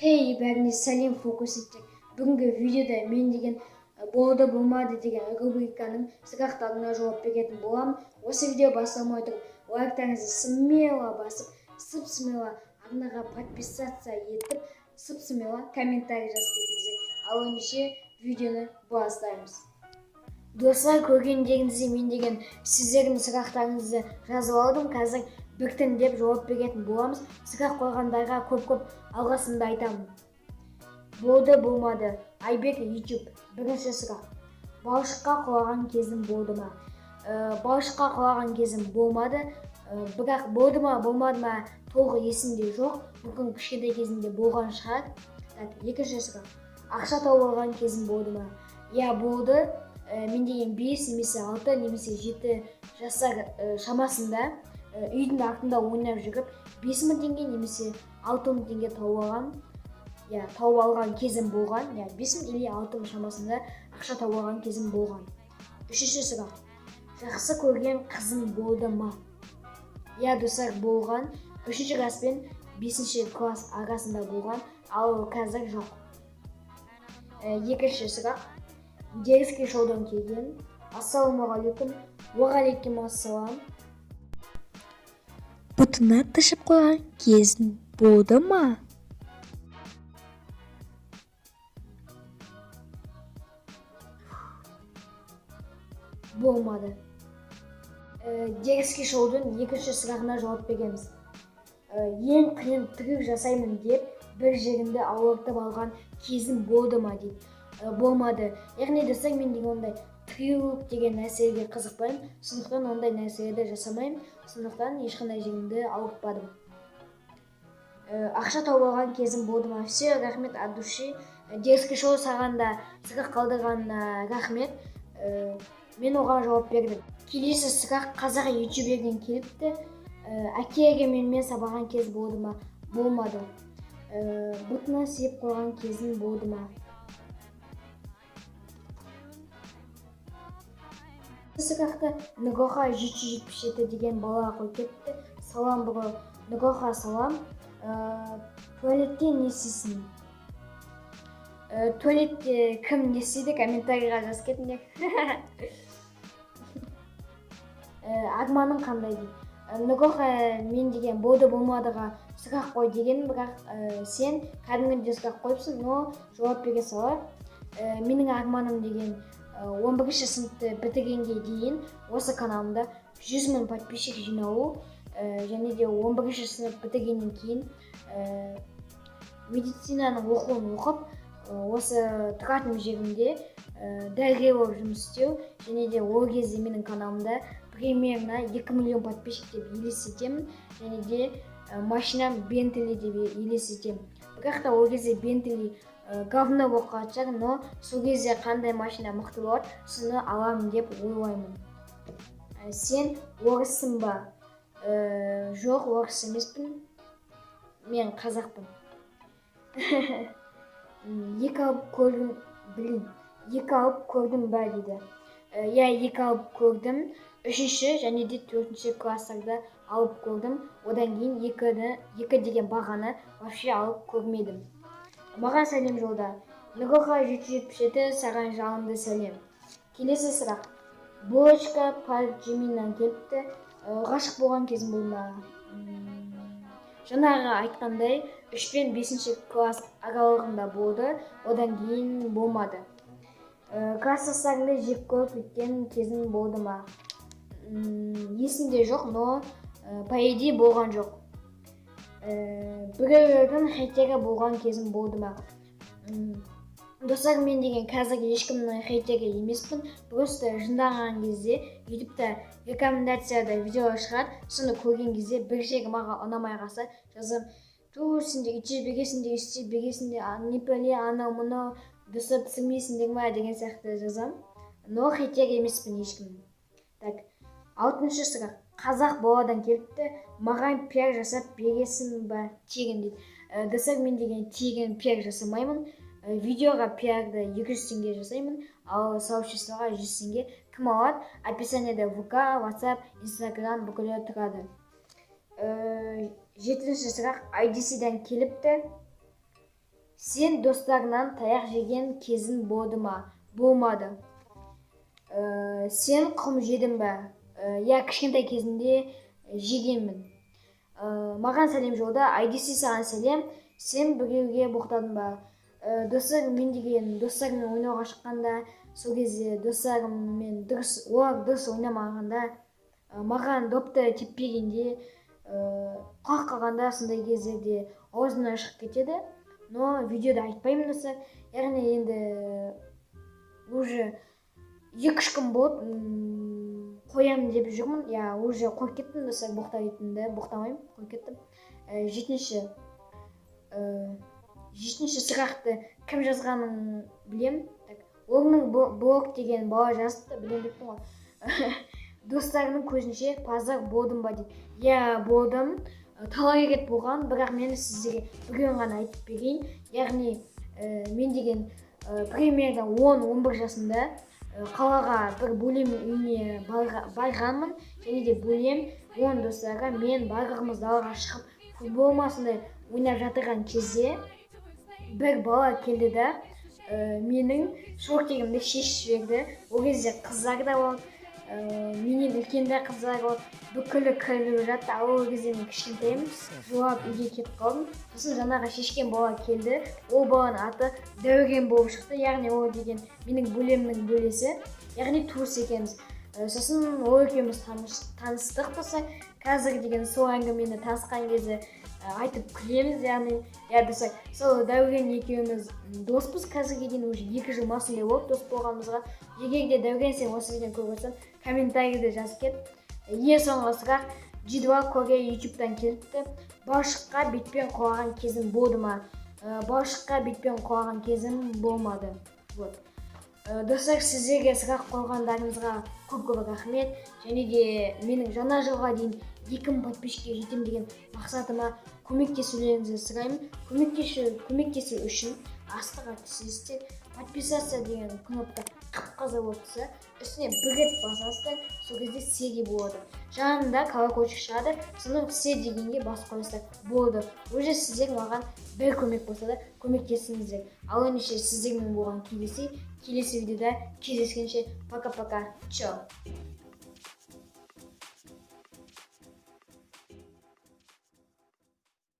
Хей, бәріне сәлем фокус еттік. Бүгінгі видеода мен деген болды болмады деген рубриканың сұрақтарына жауап беретін боламын. Осы видео бастамай тұрып, лайктарыңызды смело басып, смело арнаға подписаться етіп, смело комментарий жазып кетіңіздер. Ал ендеше видеоны бастаймыз. Достар, көргендеріңізде мен деген сіздердің сұрақтарыңызды жазып алдым. Қазір біртіндеп жауап беретін боламыз. Сұрақ қойғандарға көп алғысымды айтамын. Болды болмады. Айбек YouTube. Бірінші сұрақ. Балшыққа құлаған кезім болды ма? Балшыққа құлаған кезім болмады. Бірақ болды ма болмады ма толық есімде жоқ. Мүмкін кішкентай кезімде болған шығар. Екінші сұрақ. Ақша тауып алған кезім болды ма? Я болды. Мен деген 5 немесе 6 немесе 7 жасар шамасында үйдің артында ойнап жүріп 5.000 теңге немесе 6.000 теңге тауып алған кезім болған. 5.000 или 6.000 шамасында ақша тауып алған кезім болған. Үшінші сұрақ. Жақсы көрген қызым болды ма? Достар, болған. 3-ші класс пен 5-ші класс арасында болған, ал қазір жоқ. Екінші сұрақ. Деріске шоудан келген. Ассалаумағалейкум. Уағалейкум ассалам. Бұтына тышып қойған кезің болды ма? Болмады. Деріске шоудың екінші сұрағына жауап береміз. Ең қиын трюк жасаймын деп бір жерімді ауыртып алған кезім болды ма дейді. Болмады. Яғни достар, мен деген ондай трюк деген нәрсеге қызықпаймын. Сондықтан ондай нәрселерді жасамаймын. Сондықтан ешқандай жерімді ауыртпадым. Ақша тауып алған кезім болды ма? Все, рахмет от души. Деріске шоу сағанда сұрақ қалдырғанына рахмет. Мен оған жауап бердім. Келесі сұрақ қазақ ютуберден келіпті. Әке менімен сабаған кез болды ма? Болмады. Бұтына сүйеп қойған кезім болды ма? Сұрақты Нұрғоха 777 деген балаға қойып кетті. Салам бұры. Нұрғоха, салам. Туалетте не істейсің? Туалетте кім не істейді? Комментарийға жазып кетіңдер. Арманың қандай дейді? Нұрғоха, мен деген болды болмадыға сұрақ қой деген, бірақ сен кәдімгідей сұрақ қойыпсың, но жауап бере сала. Менің арманым деген 11-ші сыныпты бітіргенге дейін осы каналымда 100.000 подписчик жинау, және де 11-ші сынып бітіргеннен кейін медицинаның оқуын оқып, осы тұратын жерімде дәрігер болып жұмыс істеу, және де ол кезде менің каналымда примерно 2 миллион подписчик деп елестетемін, және де машинам Бентли деп елестетемін. Бірақ та ол кезде Бентли говно болып қалады, но сол кезде қандай машина мықты болады, соны аламын деп ойлаймын. Сен орыссың ба? Жоқ, орыс емеспін. Мен қазақпын. Екі алып көрдім ба дейді. Екі алып көрдім. 3-ші және де 4-ші класстарда алып көрдім. Одан кейін екі деген бағаны вообще алып көрмедім. Маған сәлем жолда. Нұрғоха 777 саған жалынды сәлем. Келесі сұрақ. Булочка Парджиминнан келіпті. Ғашық болған кезім болды ма? Жаңағы айтқандай 3 пен 5-ші класс аралығында болды, одан кейін болмады. Класстастарымды жек көріп кеткен кезім болды ма? Есімде жоқ, но по идее болған жоқ. Біреулердің хейтері болған кезім болды ма? Достар, мен деген қазір ешкімнің хейтері емеспін. Просто жындаған кезде ютубта рекомендацияда видео шығады. Соны көрген кезде бір жері маған ұнамай қалса жазам. Сендер итше бергесіңдер, істей бергесіңдер, не пәле, анау мынау, достар түсірмейсіңдер ма деген сияқты жазам. Но хейтер емеспін ешкім. 6-шы сұрақ. Қазақ баладан келіпті. Маған пиар жасап бересің ба тегін дейді. Достар, мен деген тегін пиар жасамаймын. Видеоға пиарды 200 теңге жасаймын, ал сообществоға 100 теңге. Кім алады? Описаниеде ВК, WhatsApp, Instagram бүкілі тұрады. 7-ші сұрақ IDC-ден келіпті. Сен достарыңнан таяқ жеген кезің болды ма? Болмады. Сен құм жедің бе? Я кішкентай кезінде жегенмін. Маған сәлем жолда. IDC саған сәлем. Сен біреуге боқтадың ба? Мен деген достарыммен ойнауға шыққанда, сол кезде достарыммен олар дұрыс ойнамағанда, маған допты теппегенде, құлақ қалғанда, сондай кездерде аузымнан шығып кетеді. Но видеода айтпаймын достар. Яғни енді уже 2-3 күн болды, қоямын деп жүрмін. Я уже қойып кеттім достар, боқтамаймын, қойып кеттім. Жетінші сұрақты кім жазғанын білем. Орның блог деген бала жазыпты, білем деппін ғой. Достарының көзінше пазар болдым ба дейді. Я болдым. Талай рет болған, бірақ мен сіздерге бүгін ғана айтып берейін. Яғни мен деген примерно 10-11 жасымда қалаға бір бөлем үйіне барғанмын. Және де бөлем 10 достарға мен барлығымыз далаға шығып футбол масындай ойнап жатырған кезде бір бала келді да менің шортигімді шешіп жіберді. Ол кезде қыздар да болды, менен үлкенді қыздар болды, бүкілі күліп жатты. Ол кезде мен кішкентайым, жылап үйге кетіп қалдым. Сосын жаңағы шешкен бала келді. Ол баланың аты Дәурен болып шықты. Яғни ол деген менің бөлемнің бөлесі, яғни туыс екенбіз. Сосын ол екеуміз таныстық болса, қазір деген сол әңгімені танысқан кезде айтып күлеміз. Яғни достар, сол Дәурен екеуміз доспыз қазірге дейін, уже 2 жыл масындай болды дос болғанымызға. Егер де Дәурен сен осы видеоны көріп отырсаң, комментарийде жазып кет. Ең соңғы сұрақ G2 Korea YouTube-тан келіпті. Балшыққа бетпен құлаған кезім болды ма? Балшыққа бетпен құлаған кезім болмады. Достар, сіздерге сұрақ қойғандарыңызға көп рахмет. Және де менің жаңа жылға дейін 2000 подписчикке жетем деген мақсатыма көмектесулеріңізді сұраймын. Көмектесу үшін астыға түсесіздер. Подписаться деген кнопка қып-қызыл болып тұрса, үстіне бір рет басасыздар, сол кезде серия болады. Жанында колокольчик шығады, соны все дегенге басып қойсыздар болды. Уже сіздер маған бір көмек болса да көмектесіңіздер. Ал ендеше сіздермен болған келесі видеода кездескенше пока-пока. Чао.